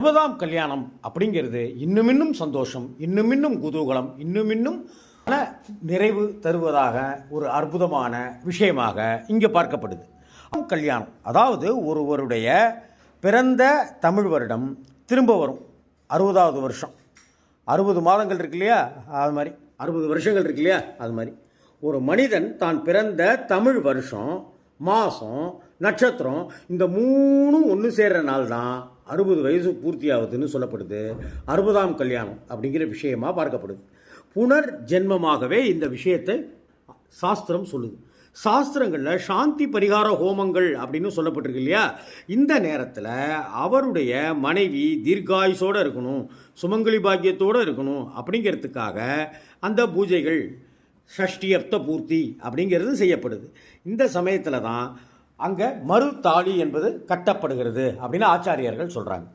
60ஆம் கல்யாணம் அப்படிங்கிறது இன்னும் சந்தோஷம், இன்னும் குதூகலம், இன்னும் நிறைவு தருவதாக ஒரு அற்புதமான விஷயமாக இங்கே பார்க்கப்படுது. கல்யாணம் அதாவது ஒருவருடைய பிறந்த தமிழ் வருடம் திரும்ப வரும். 60வது வருஷம், 60 மாதங்கள் இருக்கு இல்லையா, அது மாதிரி 60 வருஷங்கள் இருக்கு இல்லையா, அது மாதிரி ஒரு மனிதன் தான் பிறந்த தமிழ் வருஷம், மாதம், நட்சத்திரம் இந்த 3 ஒன்று சேர்கிற நாள் தான் 60 வயசு பூர்த்தி ஆகுதுன்னு சொல்லப்படுது. 60ஆம் கல்யாணம் அப்படிங்கிற விஷயமாக பார்க்கப்படுது. புனர் ஜென்மமாகவே இந்த விஷயத்தை சாஸ்திரம் சொல்லுது. சாஸ்திரங்களில் சாந்தி பரிகார ஹோமங்கள் அப்படின்னு சொல்லப்பட்டிருக்கு இல்லையா. இந்த நேரத்தில் அவருடைய மனைவி தீர்காயுசோடு இருக்கணும், சுமங்கலி பாக்கியத்தோடு இருக்கணும் அப்படிங்கிறதுக்காக அந்த பூஜைகள் ஷஷ்டியர்த்த பூர்த்தி அப்படிங்கிறது செய்யப்படுது. இந்த சமயத்தில் தான் அங்கே மறு தாலி என்பது கட்டப்படுகிறது அப்படின்னு ஆச்சாரியர்கள் சொல்கிறாங்க.